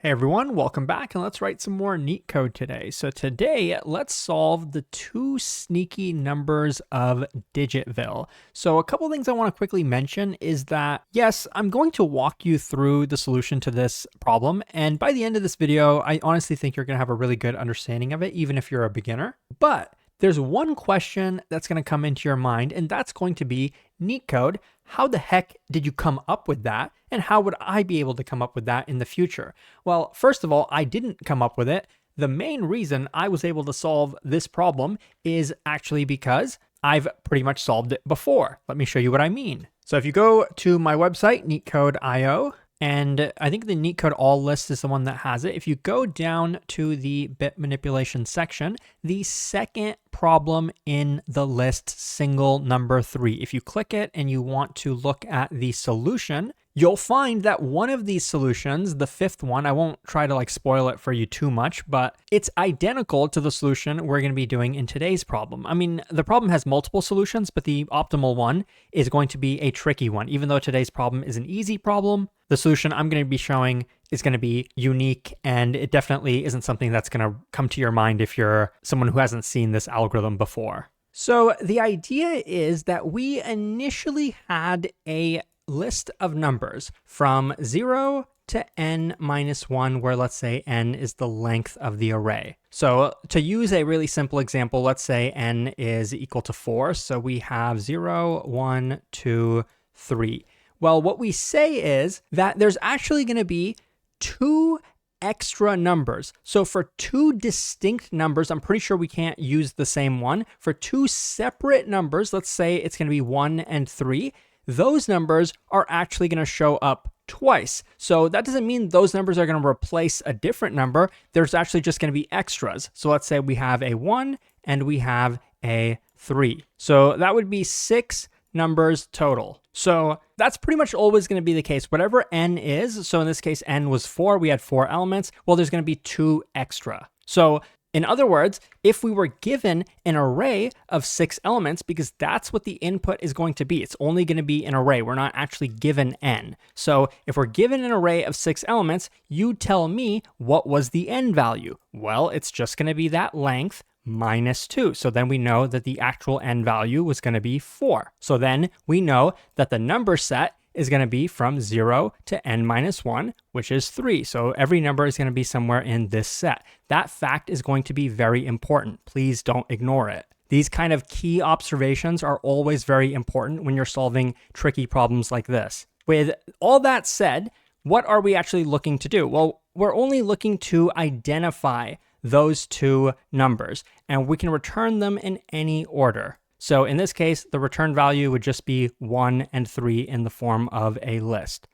Hey everyone, welcome back, and let's write some more Leetcode today. So today, let's solve the two sneaky numbers of Digitville. So a couple things I want to quickly mention is that, yes, I'm going to walk you through the solution to this problem, and by the end of this video, I honestly think you're going to have a really good understanding of it, even if you're a beginner. But there's one question that's going to come into your mind, and that's going to be, Leetcode, how the heck did you come up with that? And how would I be able to come up with that in the future? Well, first of all, I didn't come up with it. The main reason I was able to solve this problem is actually because I've pretty much solved it before. Let me show you what I mean. So if you go to my website, Leetcode.io, and I think the Leetcode all list is the one that has it. If you go down to the bit manipulation section, the second problem in the list, single number 3, if you click it and you want to look at the solution, you'll find that one of these solutions, the fifth one, I won't try to spoil it for you too much, but it's identical to the solution we're going to be doing in today's problem. I mean, the problem has multiple solutions, but the optimal one is going to be a tricky one. Even though today's problem is an easy problem, the solution I'm going to be showing is going to be unique, and it definitely isn't something that's going to come to your mind if you're someone who hasn't seen this algorithm before. So the idea is that we initially had a list of numbers from 0 to n minus 1, where let's say n is the length of the array. So to use a really simple example, let's say n is equal to 4. So we have 0, 1, 2, 3. Well, what we say is that there's actually going to be two extra numbers. So for two distinct numbers, I'm pretty sure we can't use the same one. For two separate numbers, let's say it's going to be 1 and 3, those numbers are actually going to show up twice. So that doesn't mean those numbers are going to replace a different number. There's actually just going to be extras. So let's say we have a 1 and we have a 3. So that would be 6 numbers total. So that's pretty much always going to be the case. Whatever n is, so in this case, n was 4, we had 4 elements, well, there's going to be 2 extra. So in other words, if we were given an array of 6 elements, because that's what the input is going to be, it's only going to be an array. We're not actually given n. So if we're given an array of 6 elements, you tell me what was the n value. Well, it's just going to be that length minus 2. So then we know that the actual n value was going to be 4. So then we know that the number set is going to be from 0 to n minus 1, which is 3. So every number is going to be somewhere in this set. That fact is going to be very important. Please don't ignore it. These kind of key observations are always very important when you're solving tricky problems like this. With all that said, what are we actually looking to do? Well, we're only looking to identify those two numbers, and we can return them in any order. So in this case, the return value would just be 1 and 3 in the form of a list.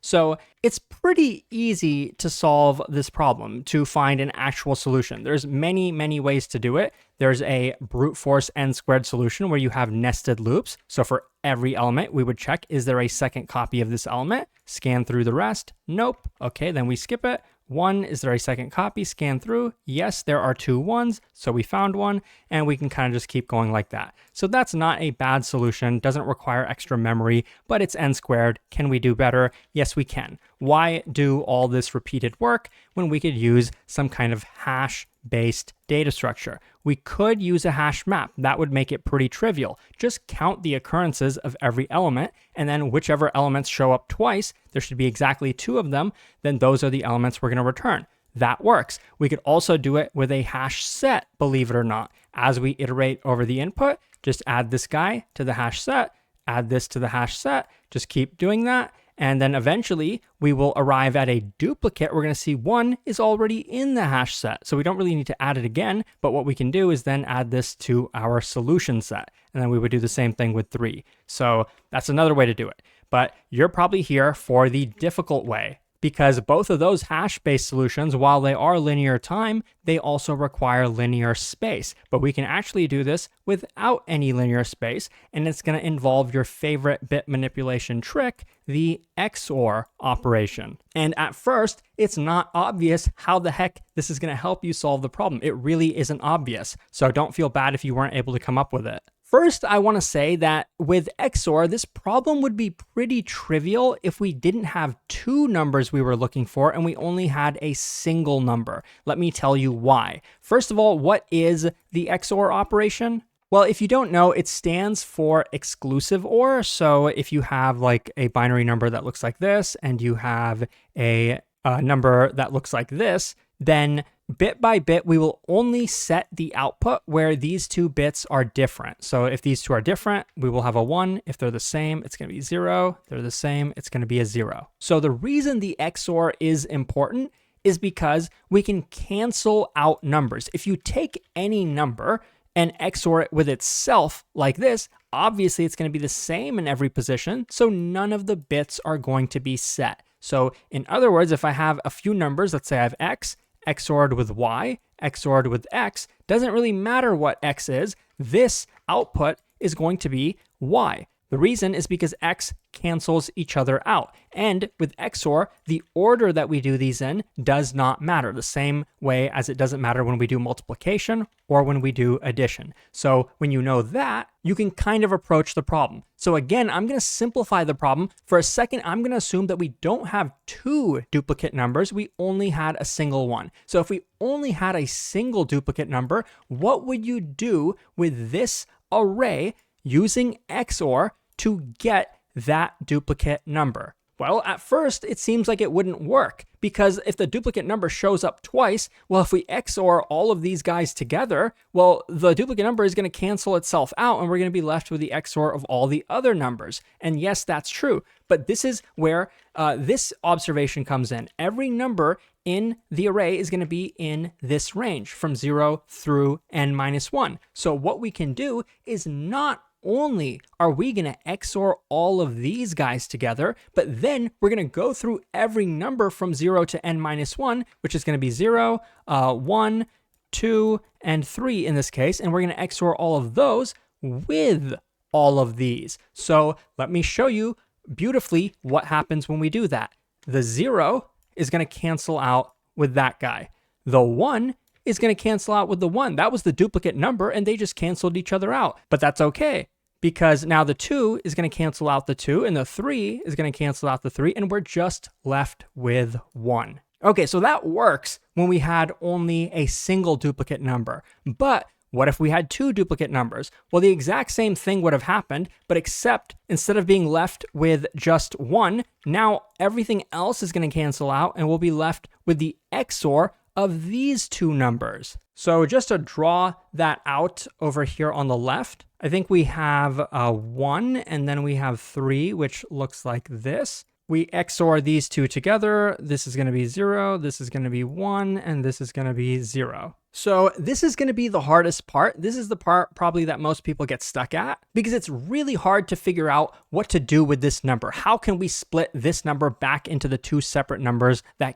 So it's pretty easy to solve this problem, to find an actual solution. There's many ways to do it. There's a brute force n squared solution where you have nested loops. So for every element, we would check, is there a second copy of this element? Scan through the rest. Nope. Okay, then we skip it. 1, is there a second copy? Scan through. Yes, there are 2 1s, so we found one, and we can kind of just keep going like that. So that's not a bad solution, doesn't require extra memory, but it's n squared. Can we do better? Yes, we can. Why do all this repeated work when we could use some kind of hash-based data structure? We could use a hash map. That would make it pretty trivial. Just count the occurrences of every element, and then whichever elements show up twice, there should be exactly 2 of them, then those are the elements we're going to return. That works. We could also do it with a hash set, believe it or not. As we iterate over the input, just add this guy to the hash set, add this to the hash set, just keep doing that. And then eventually we will arrive at a duplicate. We're going to see 1 is already in the hash set. So we don't really need to add it again. But what we can do is then add this to our solution set. And then we would do the same thing with 3. So that's another way to do it. But you're probably here for the difficult way, because both of those hash-based solutions, while they are linear time, they also require linear space. But we can actually do this without any linear space, and it's going to involve your favorite bit manipulation trick, the XOR operation. And at first, it's not obvious how the heck this is going to help you solve the problem. It really isn't obvious, so don't feel bad if you weren't able to come up with it. First, I want to say that with XOR, this problem would be pretty trivial if we didn't have two numbers we were looking for and we only had a single number. Let me tell you why. First of all, what is the XOR operation? Well, if you don't know, it stands for exclusive OR. So if you have like a binary number that looks like this and you have a number that looks like this, then bit by bit, we will only set the output where these two bits are different. So if these two are different, we will have a 1. If they're the same, it's going to be 0. If they're the same, it's going to be a 0. So the reason the XOR is important is because we can cancel out numbers. If you take any number and XOR it with itself like this, obviously it's going to be the same in every position, so none of the bits are going to be set. So in other words, if I have a few numbers, let's say I have X, XORed with Y, XORed with X, doesn't really matter what X is, this output is going to be Y. The reason is because X cancels each other out. And with XOR, the order that we do these in does not matter, the same way as it doesn't matter when we do multiplication or when we do addition. So when you know that, you can kind of approach the problem. So again, I'm going to simplify the problem. For a second, I'm going to assume that we don't have two duplicate numbers. We only had a single one. So if we only had a single duplicate number, what would you do with this array using XOR to get that duplicate number? Well, at first, it seems like it wouldn't work because if the duplicate number shows up twice, well, if we XOR all of these guys together, well, the duplicate number is going to cancel itself out and we're going to be left with the XOR of all the other numbers. And yes, that's true. But this is where this observation comes in. Every number in the array is going to be in this range from 0 through n-1. So what we can do is not only are we going to XOR all of these guys together, but then we're going to go through every number from 0 to n-1, which is going to be 0, 1, 2, and 3 in this case, and we're going to XOR all of those with all of these. So let me show you beautifully what happens when we do that. The 0 is going to cancel out with that guy. The 1 is going to cancel out with the 1. That was the duplicate number, and they just canceled each other out. But that's okay, because now the 2 is going to cancel out the 2, and the 3 is going to cancel out the 3, and we're just left with 1. Okay, so that works when we had only a single duplicate number. But what if we had two duplicate numbers? Well, the exact same thing would have happened, but except instead of being left with just 1, now everything else is going to cancel out, and we'll be left with the XOR of these two numbers. So just to draw that out over here on the left, I think we have 1 and then we have 3, which looks like this. We XOR these two together. This is going to be 0, this is going to be 1, and this is going to be 0. So this is going to be the hardest part. This is the part probably that most people get stuck at because it's really hard to figure out what to do with this number. How can we split this number back into the two separate numbers that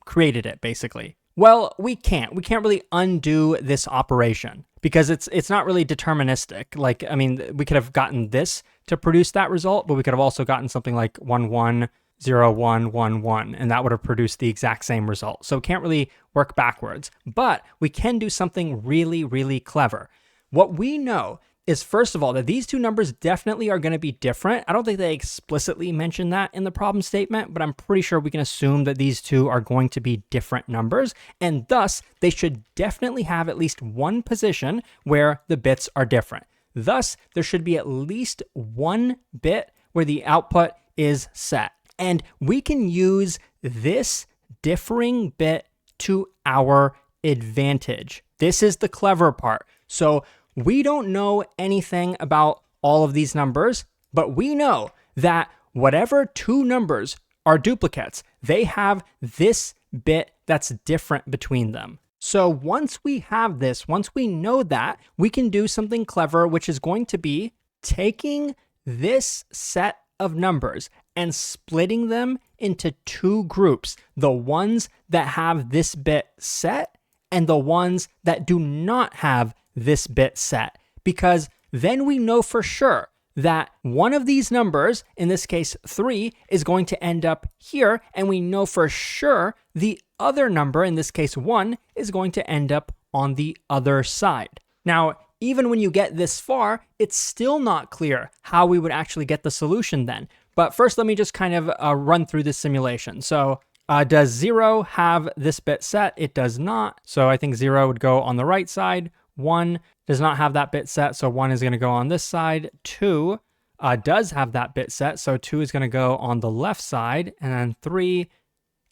created it, basically? Well, we can't. We can't really undo this operation because it's not really deterministic. Like, I mean, we could have gotten this to produce that result, but we could have also gotten something like 1, 1, 0, 1, 1, 1, and that would have produced the exact same result. So it can't really work backwards, but we can do something really, really clever. What we know is, first of all, that these two numbers definitely are going to be different. I don't think they explicitly mention that in the problem statement, but I'm pretty sure we can assume that these two are going to be different numbers, and thus they should definitely have at least one position where the bits are different. Thus, there should be at least one bit where the output is set. And we can use this differing bit to our advantage. This is the clever part. So we don't know anything about all of these numbers, but we know that whatever two numbers are duplicates, they have this bit that's different between them. So once we have this, once we know that, we can do something clever, which is going to be taking this set of numbers and splitting them into two groups, the ones that have this bit set and the ones that do not have this bit set, because then we know for sure that one of these numbers, in this case 3, is going to end up here, and we know for sure the other number, in this case 1, is going to end up on the other side. Now, even when you get this far, it's still not clear how we would actually get the solution then. But first, let me just kind of run through this simulation. So does 0 have this bit set? It does not. So I think 0 would go on the right side. 1 does not have that bit set, so 1 is going to go on this side. 2 does have that bit set, so 2 is going to go on the left side. And then 3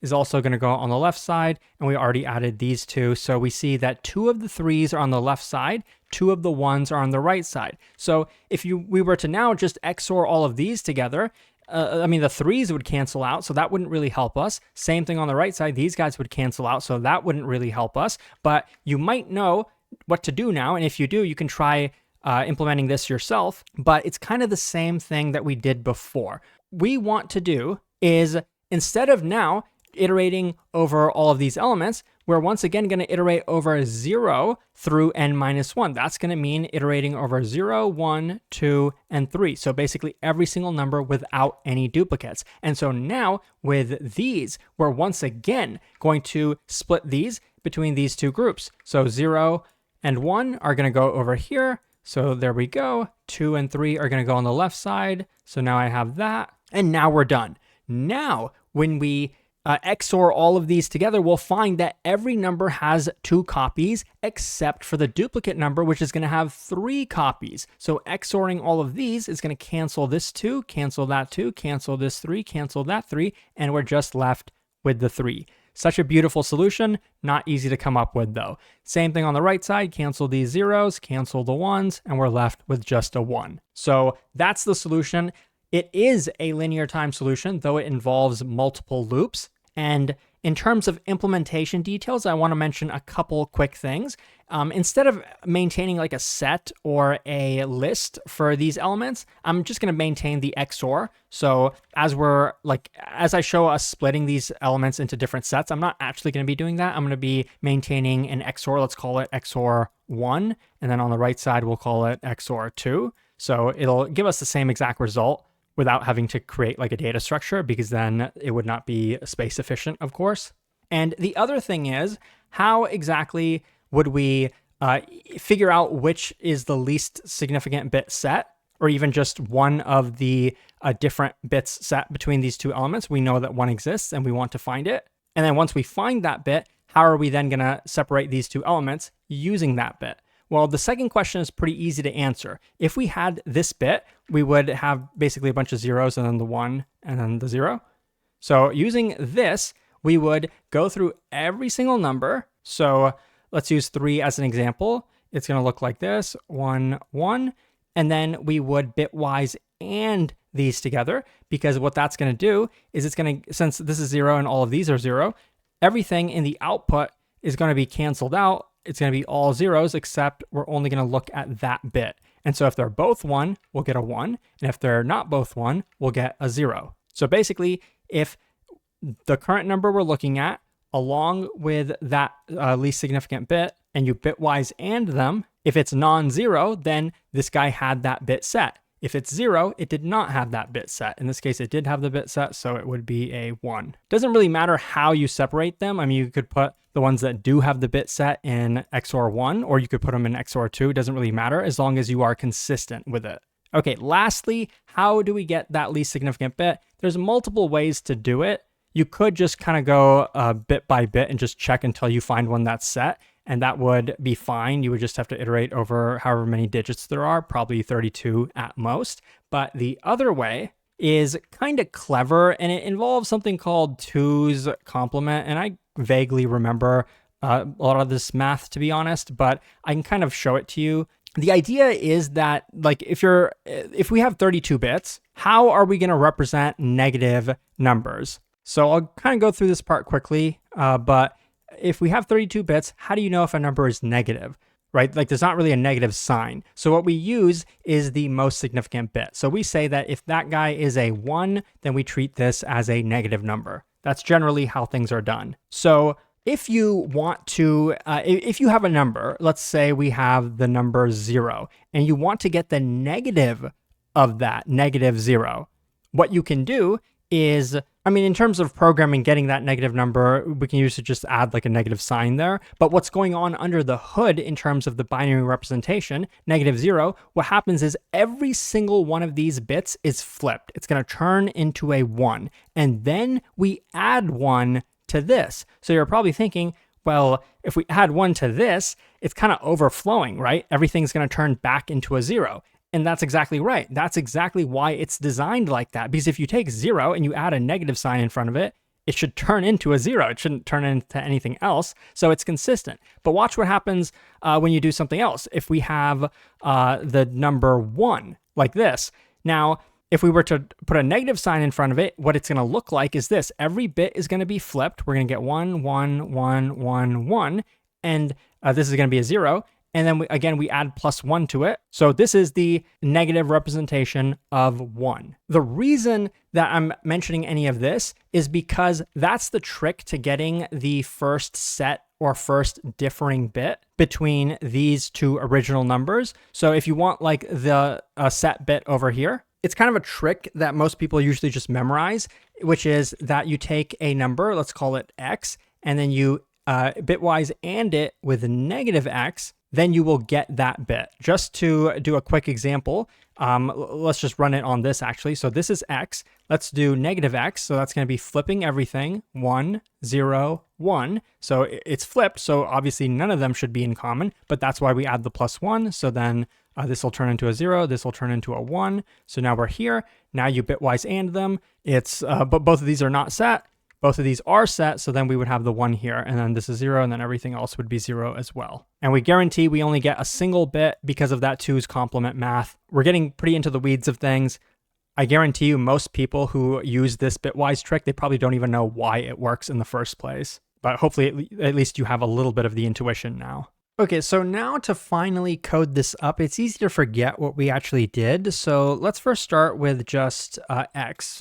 is also going to go on the left side, and we already added these two. So we see that 2 of the 3s are on the left side, 2 of the 1s are on the right side. So if we were to now just XOR all of these together, the 3s would cancel out, so that wouldn't really help us. Same thing on the right side, these guys would cancel out, so that wouldn't really help us. But you might know what to do now, and if you do, you can try implementing this yourself, but it's kind of the same thing that we did before. We want to do is, instead of now iterating over all of these elements, we're once again going to iterate over 0 through n-1. That's going to mean iterating over 0, 1, 2, and 3. So basically every single number without any duplicates. And so now with these, we're once again going to split these between these two groups. So 0 and 1 are going to go over here. So there we go. 2 and 3 are going to go on the left side. So now I have that. And now we're done. Now, when we XOR all of these together, we'll find that every number has 2 copies except for the duplicate number, which is going to have 3 copies. So XORing all of these is going to cancel this 2, cancel that 2, cancel this 3, cancel that 3, and we're just left with the 3. Such a beautiful solution, not easy to come up with though. Same thing on the right side, cancel these zeros, cancel the 1s, and we're left with just a 1. So that's the solution. It is a linear time solution, though it involves multiple loops. And in terms of implementation details, I want to mention a couple quick things. Instead of maintaining like a set or a list for these elements, I'm just going to maintain the XOR. So as I show us splitting these elements into different sets, I'm not actually going to be doing that. I'm going to be maintaining an XOR. Let's call it XOR 1. And then on the right side, we'll call it XOR 2. So it'll give us the same exact result without having to create like a data structure, because then it would not be space efficient, of course. And the other thing is, how exactly would we figure out which is the least significant bit set, or even just one of the different bits set between these two elements? We know that one exists and we want to find it. And then once we find that bit, how are we then going to separate these two elements using that bit? Well, the second question is pretty easy to answer. If we had this bit, we would have basically a bunch of zeros and then the 1 and then the 0. So using this, we would go through every single number. So let's use 3 as an example. It's going to look like this, 1, 1. And then we would bitwise AND these together, because what that's going to do is it's going to, since this is 0 and all of these are 0, everything in the output is going to be canceled out. It's going to be all zeros, except we're only going to look at that bit. And so if they're both 1, we'll get a 1. And if they're not both 1, we'll get a 0. So basically, if the current number we're looking at, along with that least significant bit, and you bitwise AND them, if it's non-zero, then this guy had that bit set. If it's 0, it did not have that bit set. In this case, it did have the bit set, so it would be a 1. Doesn't really matter how you separate them. I mean, you could put the ones that do have the bit set in XOR 1, or you could put them in XOR 2. It doesn't really matter as long as you are consistent with it. Okay, lastly, how do we get that least significant bit? There's multiple ways to do it. You could just kind of go bit by bit and just check until you find one that's set, and that would be fine. You would just have to iterate over however many digits there are, probably 32 at most. But the other way is kind of clever, and it involves something called 2's complement. And I vaguely remember a lot of this math, to be honest, but I can kind of show it to you. The idea is that, like, if we have 32 bits, how are we going to represent negative numbers? So I'll kind of go through this part quickly, but if we have 32 bits, how do you know if a number is negative, right? Like, there's not really a negative sign. So what we use is the most significant bit. So we say that if that guy is a 1, then we treat this as a negative number. That's generally how things are done. So if you want to, if you have a number, let's say we have the number 0, and you want to get the negative of that, negative 0, what you can do is, I mean, in terms of programming, getting that negative number, we can usually just add like a negative sign there. But what's going on under the hood in terms of the binary representation, -0, what happens is every single one of these bits is flipped. It's going to turn into a 1. And then we add 1 to this. So you're probably thinking, well, if we add 1 to this, it's kind of overflowing, right? Everything's going to turn back into a 0. And that's exactly right. That's exactly why it's designed like that. Because if you take 0 and you add a negative sign in front of it, it should turn into a 0. It shouldn't turn into anything else. So it's consistent. But watch what happens when you do something else. If we have the number 1 like this. Now, if we were to put a negative sign in front of it, what it's going to look like is this. Every bit is going to be flipped. We're going to get 1, 1, 1, 1, 1. And this is going to be a 0. And then again, we add +1 to it. So this is the negative representation of 1. The reason that I'm mentioning any of this is because that's the trick to getting the first set or first differing bit between these two original numbers. So if you want like the set bit over here, it's kind of a trick that most people usually just memorize, which is that you take a number, let's call it x, and then you bitwise AND it with -x, then you will get that bit. Just to do a quick example, let's just run it on this actually. So this is x. Let's do -x. So that's going to be flipping everything. 1, 0, 1. So it's flipped. So obviously none of them should be in common, but that's why we add the +1. So then this will turn into a 0. This will turn into a 1. So now we're here. Now you bitwise AND them. It's but both of these are not set. Both of these are set, so then we would have the 1 here, and then this is 0, and then everything else would be 0 as well. And we guarantee we only get a single bit because of that 2's complement math. We're getting pretty into the weeds of things. I guarantee you most people who use this bitwise trick, they probably don't even know why it works in the first place. But hopefully at least you have a little bit of the intuition now. Okay, so now to finally code this up, it's easy to forget what we actually did. So let's first start with just x.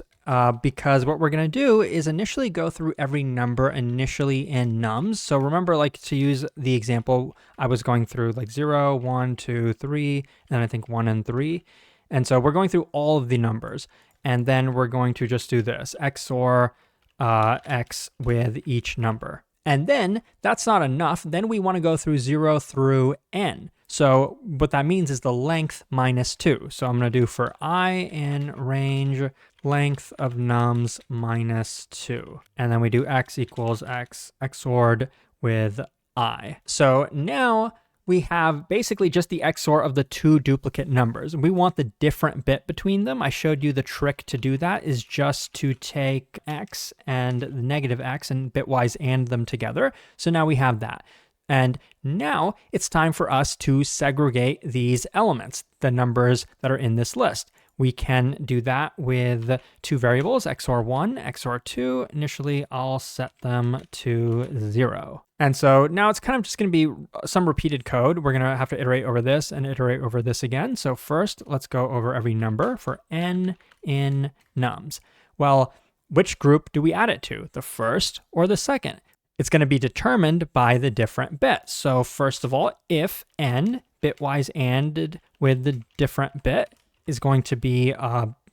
Because what we're going to do is initially go through every number initially in nums. So remember, like, to use the example, I was going through like 0, 1, 2, 3, and then I think 1 and 3. And so we're going through all of the numbers. And then we're going to just do this, XOR x with each number. And then that's not enough. Then we want to go through 0 through n. So what that means is the length -2. So I'm going to do for I in range length of nums -2. And then we do x equals x XORed with I. So now we have basically just the XOR of the two duplicate numbers. We want the different bit between them. I showed you the trick to do that is just to take x and the -x and bitwise AND them together. So now we have that. And now it's time for us to segregate these elements, the numbers that are in this list. We can do that with two variables, XOR1, XOR2. Initially, I'll set them to 0. And so now it's kind of just going to be some repeated code. We're going to have to iterate over this and iterate over this again. So first, let's go over every number for n in nums. Well, which group do we add it to, the first or the second? It's going to be determined by the different bits. So first of all, if n bitwise ANDed with the different bit is going to be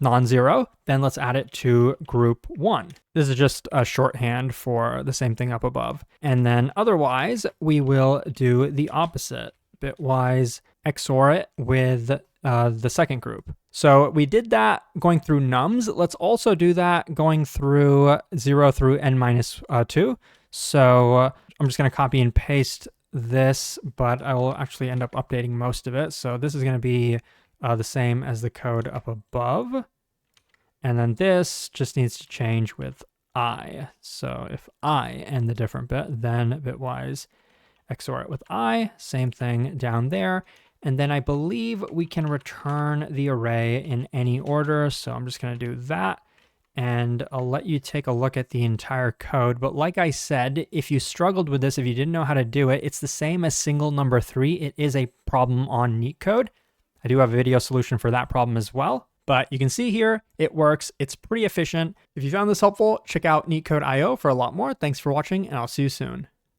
non-zero, then let's add it to group 1. This is just a shorthand for the same thing up above. And then otherwise, we will do the opposite, bitwise XOR it with the second group. So we did that going through nums. Let's also do that going through 0 through n-2. So I'm just going to copy and paste this, but I will actually end up updating most of it. So this is going to be the same as the code up above. And then this just needs to change with I. So if I and the different bit, then bitwise XOR it with I. Same thing down there. And then I believe we can return the array in any order. So I'm just going to do that. And I'll let you take a look at the entire code. But like I said, if you struggled with this, if you didn't know how to do it, it's the same as single number 3. It is a problem on Leetcode. I do have a video solution for that problem as well. But you can see here, it works. It's pretty efficient. If you found this helpful, check out Leetcode.io for a lot more. Thanks for watching, and I'll see you soon.